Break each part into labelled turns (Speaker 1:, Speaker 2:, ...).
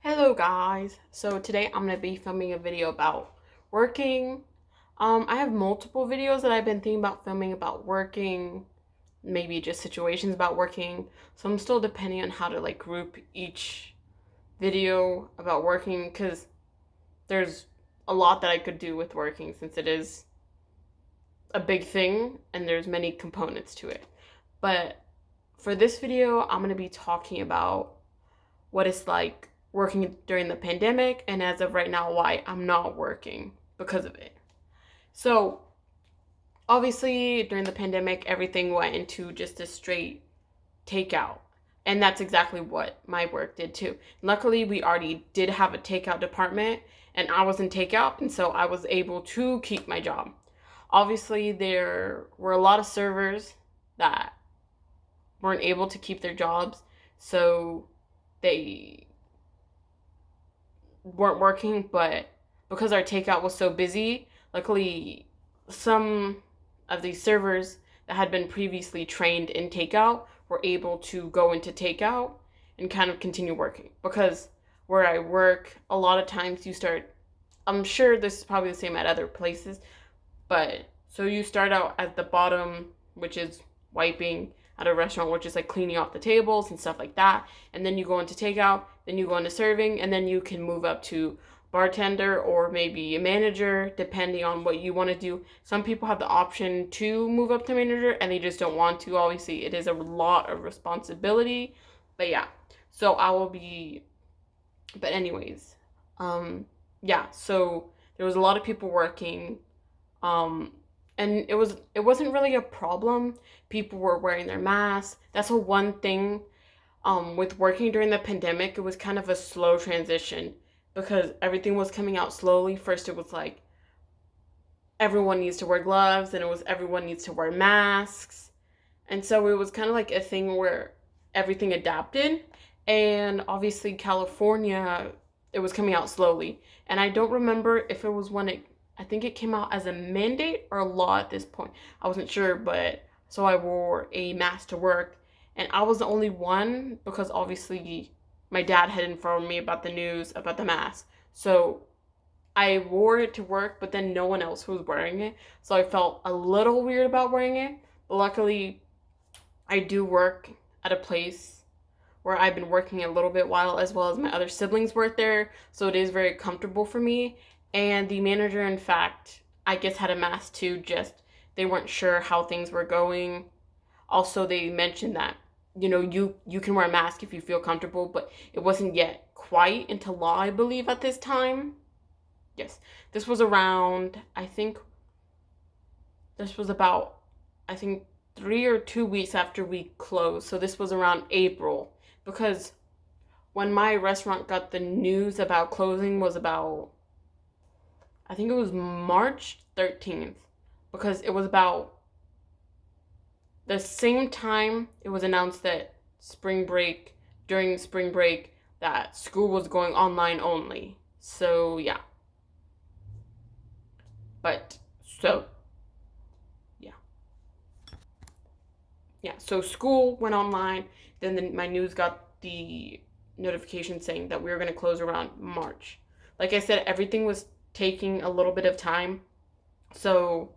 Speaker 1: Hello guys. So today I'm going to be filming a video about working. I have multiple videos that I've been thinking about filming about working, maybe just situations about working. So I'm still depending on how to group each video about working cuz there's a lot that I could do with working since it is a big thing and there's many components to it. But for this video, I'm going to be talking about what it's like working during the pandemic, and as of right now, why I'm not working because of it. So, obviously, during the pandemic, everything went into just a straight takeout. And that's exactly what my work did too. Luckily, we already did have a takeout department, and I was in takeout, and so I was able to keep my job. Obviously, there were a lot of servers that weren't able to keep their jobs, so they weren't working, but because our takeout was so busy, luckily some of these servers that had been previously trained in takeout were able to go into takeout and kind of continue working. Because where I work, a lot of times I'm sure this is probably the same at other places, but so you start out at the bottom, which is wiping at a restaurant, which is like cleaning off the tables and stuff like that. And then you go into takeout, then you go into serving, and then you can move up to bartender or maybe a manager, depending on what you want to do. Some people have the option to move up to manager and they just don't want to. Obviously, it is a lot of responsibility. But yeah, so I will be, but anyways, yeah, so there was a lot of people working. Um, and it wasn't really a problem. People were wearing their masks. That's a one thing. With working during the pandemic, it was kind of a slow transition because everything was coming out slowly. First, it was like everyone needs to wear gloves, and it was everyone needs to wear masks, and so it was kind of like a thing where everything adapted. And obviously, California, it was coming out slowly, and I don't remember if it was when it I think it came out as a mandate or a law at this point. I wasn't sure, but so I wore a mask to work. And I was the only one because obviously my dad had informed me about the news about the mask. So I wore it to work, but then no one else was wearing it. So I felt a little weird about wearing it. But luckily, I do work at a place where I've been working a little bit while, as well as my other siblings work there, so it is very comfortable for me. And the manager, in fact, I guess had a mask too, just they weren't sure how things were going. Also, they mentioned that you can wear a mask if you feel comfortable, but it wasn't yet quite into law, I believe, at this time. Yes, this was around, I think this was about, I think 3 or 2 weeks after we closed. So this was around April, because when my restaurant got the news about closing was about, I think it was March 13th, because it was about the same time it was announced that during spring break, that school was going online only. So yeah. But so yeah. Yeah, so school went online, then my news got the notification saying that we were going to close around March. Like I said, everything was taking a little bit of time. So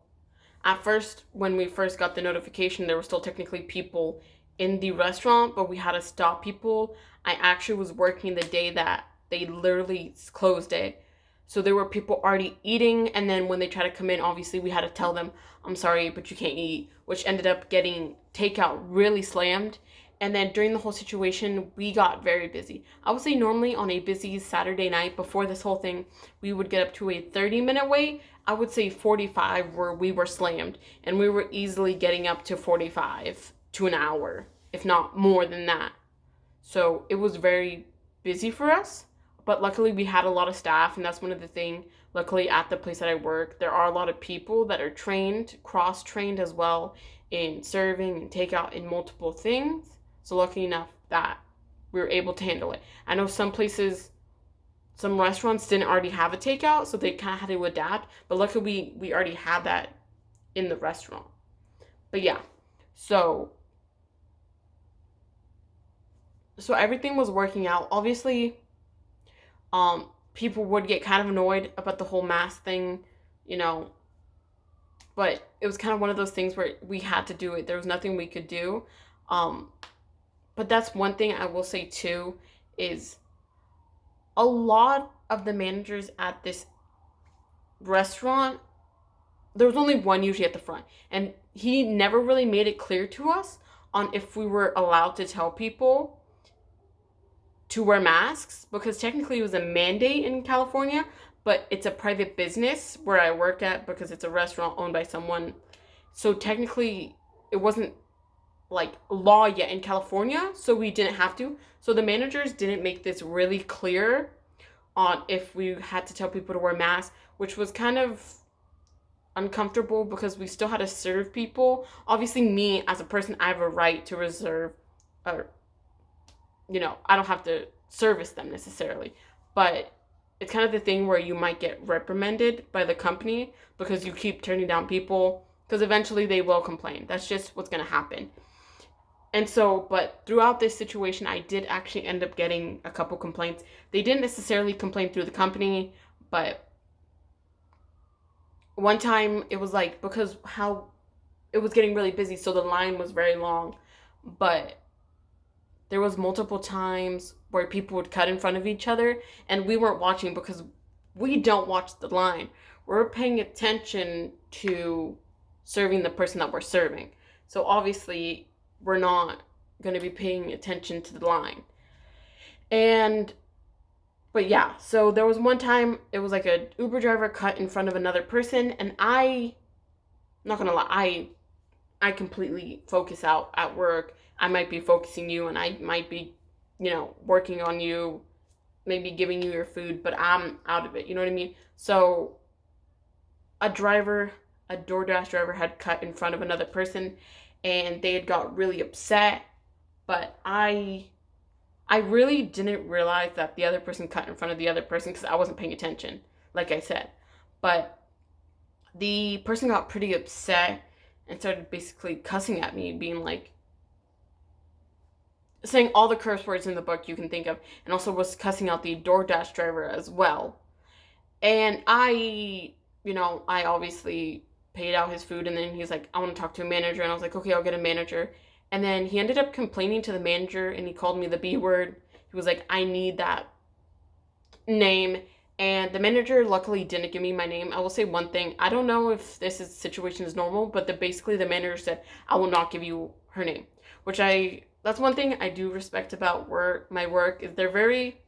Speaker 1: at first, when we first got the notification, there were still technically people in the restaurant, but we had to stop people. I actually was working the day that they literally closed it. So there were people already eating, and then when they tried to come in, obviously we had to tell them, I'm sorry, but you can't eat, which ended up getting takeout really slammed. And then during the whole situation, we got very busy. I would say normally on a busy Saturday night before this whole thing, we would get up to a 30-minute wait. I would say 45 where we were slammed, and we were easily getting up to 45 to an hour, if not more than that. So it was very busy for us, but luckily we had a lot of staff, and that's one of the things. Luckily at the place that I work, there are a lot of people that are trained, cross-trained as well, in serving and takeout in multiple things. So lucky enough that we were able to handle it. I know some places, some restaurants didn't already have a takeout, so they kind of had to adapt. But luckily, we already had that in the restaurant. But yeah, so everything was working out. Obviously, People would get kind of annoyed about the whole mask thing, you know, but it was kind of one of those things where we had to do it. There was nothing we could do. Um, but that's one thing I will say too, is a lot of the managers at this restaurant, there was only one usually at the front, and he never really made it clear to us on if we were allowed to tell people to wear masks, because technically it was a mandate in California, but it's a private business where I work at because it's a restaurant owned by someone. So technically it wasn't like law yet in California, so we didn't have to. So the managers didn't make this really clear on if we had to tell people to wear masks, which was kind of uncomfortable because we still had to serve people. Obviously, me as a person, I have a right to reserve, or I don't have to service them necessarily, but it's kind of the thing where you might get reprimanded by the company because you keep turning down people, because eventually they will complain. That's just what's going to happen. And so, but throughout this situation, I did actually end up getting a couple complaints. They didn't necessarily complain through the company, but one time it was like, because how it was getting really busy, so the line was very long, but there was multiple times where people would cut in front of each other, and we weren't watching because we don't watch the line. We're paying attention to serving the person that we're serving. So obviously, we're not going to be paying attention to the line. But yeah, so there was one time it was like a Uber driver cut in front of another person, and I'm not gonna lie, I completely focus out at work. I might be focusing you, and I might be, working on you, maybe giving you your food, but I'm out of it. You know what I mean? So a DoorDash driver had cut in front of another person, and they had got really upset, but I really didn't realize that the other person cut in front of the other person because I wasn't paying attention, like I said. But the person got pretty upset and started basically cussing at me, being like, saying all the curse words in the book you can think of, and also was cussing out the DoorDash driver as well. And I obviously paid out his food, and then he's like, I want to talk to a manager, and I was like, okay, I'll get a manager. And then he ended up complaining to the manager, and he called me the B word. He was like, I need that name. And the manager luckily didn't give me my name. I will say one thing. I don't know if situation is normal, but basically the manager said, I will not give you her name. That's one thing I do respect about my work, is they're very,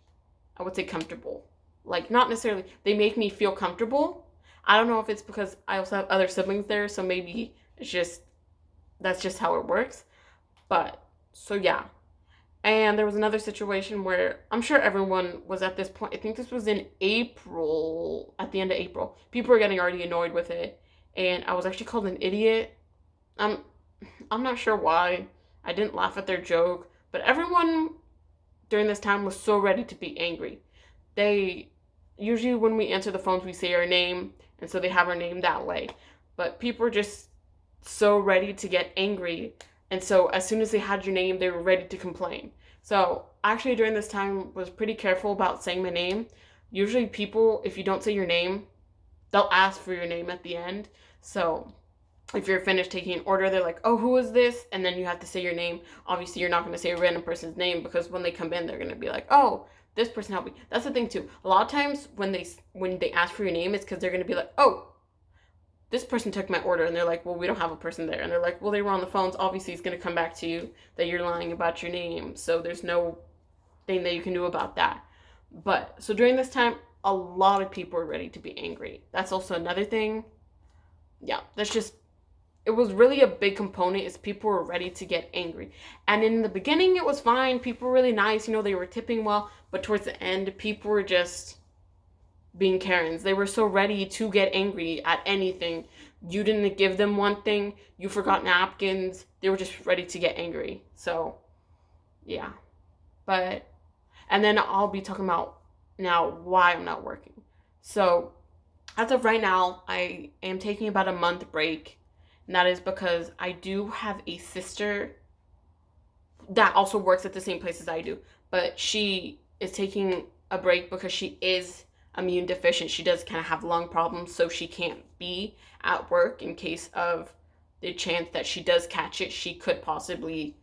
Speaker 1: I would say, comfortable. Like, not necessarily, they make me feel comfortable. I don't know if it's because I also have other siblings there, so maybe that's just how it works. But, so yeah. And there was another situation where I'm sure everyone was at this point. I think this was in April, at the end of April. People were getting already annoyed with it. And I was actually called an idiot. I'm not sure why. I didn't laugh at their joke. But everyone during this time was so ready to be angry. Usually when we answer the phones, we say our name. And so they have our name that way. But people were just so ready to get angry. And so as soon as they had your name, they were ready to complain. So actually during this time, was pretty careful about saying my name. Usually people, if you don't say your name, they'll ask for your name at the end. So if you're finished taking an order, they're like, oh, who is this? And then you have to say your name. Obviously, you're not going to say a random person's name, because when they come in, they're going to be like, oh, this person helped me. That's the thing too. A lot of times when they ask for your name, it's because they're going to be like, oh, this person took my order, and they're like, well, we don't have a person there. And they're like, well, they were on the phones. Obviously, it's going to come back to you that you're lying about your name. So there's no thing that you can do about that. But so during this time, a lot of people were ready to be angry. That's also another thing. Yeah, it was really a big component, is people were ready to get angry. And in the beginning, it was fine. People were really nice. They were tipping well. But towards the end, people were just being Karens. They were so ready to get angry at anything. You didn't give them one thing. You forgot napkins. They were just ready to get angry. So, yeah. And then I'll be talking about now why I'm not working. So, as of right now, I am taking about a month break. And that is because I do have a sister that also works at the same place as I do. But she is taking a break because she is immune deficient. She does kind of have lung problems, so she can't be at work in case of the chance that she does catch it. She could possibly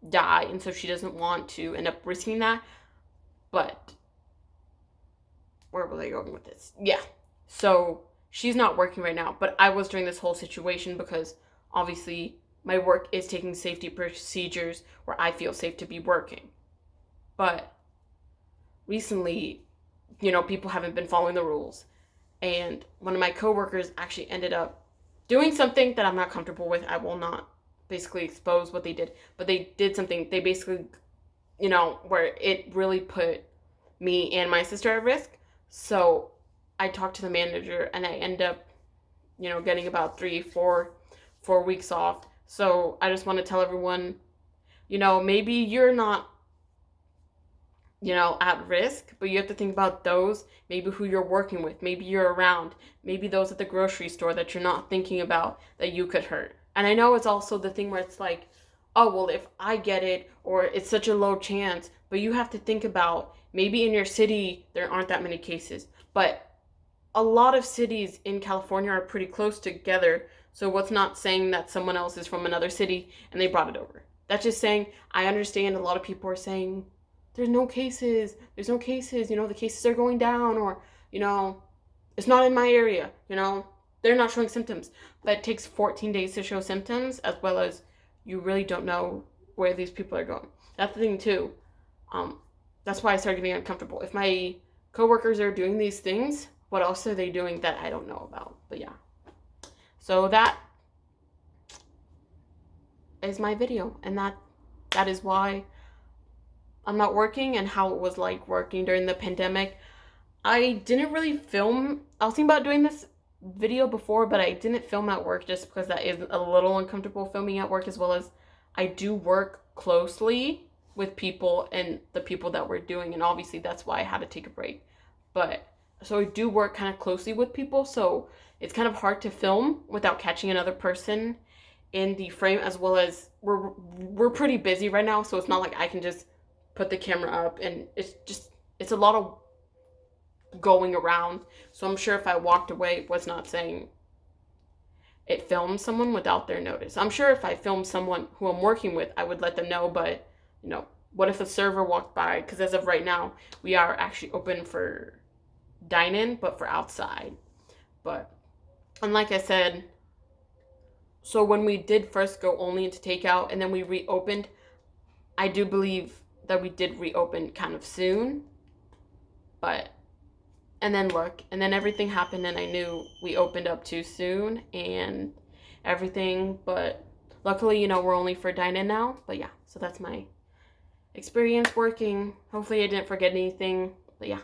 Speaker 1: die, and so she doesn't want to end up risking that. But where were they going with this? Yeah. So she's not working right now, but I was during this whole situation because obviously my work is taking safety procedures where I feel safe to be working. But recently, people haven't been following the rules. And one of my coworkers actually ended up doing something that I'm not comfortable with. I will not basically expose what they did, but they did something. They basically, where it really put me and my sister at risk. So I talked to the manager and I end up, getting about 4 weeks off. So I just want to tell everyone, maybe you're not, at risk, but you have to think about those, maybe who you're working with, maybe you're around, maybe those at the grocery store that you're not thinking about that you could hurt. And I know it's also the thing where it's like, oh, well, if I get it, or it's such a low chance, but you have to think about maybe in your city, there aren't that many cases, but a lot of cities in California are pretty close together. So what's not saying that someone else is from another city and they brought it over? That's just saying, I understand a lot of people are saying, there's no cases, the cases are going down, or, it's not in my area, they're not showing symptoms. But it takes 14 days to show symptoms, as well as you really don't know where these people are going. That's the thing too. That's why I started getting uncomfortable. If my coworkers are doing these things, what else are they doing that I don't know about? But yeah. So that is my video, and that is why I'm not working and how it was like working during the pandemic. I didn't really film. I was thinking about doing this video before, but I didn't film at work just because that is a little uncomfortable filming at work, as well as I do work closely with people and the people that we're doing, and obviously that's why I had to take a break. But so I do work kind of closely with people, so it's kind of hard to film without catching another person in the frame, as well as we're pretty busy right now, so it's not like I can just put the camera up, and it's a lot of going around. So I'm sure if I walked away, it was not saying it filmed someone without their notice. I'm sure if I filmed someone who I'm working with, I would let them know, but what if a server walked by? Because as of right now, we are actually open for dine-in, but for outside. And like I said, so when we did first go only into takeout and then we reopened, I do believe that we did reopen kind of soon, and then everything happened and I knew we opened up too soon and everything, but luckily, we're only for dine-in now. But yeah, so that's my experience working. Hopefully I didn't forget anything, but yeah.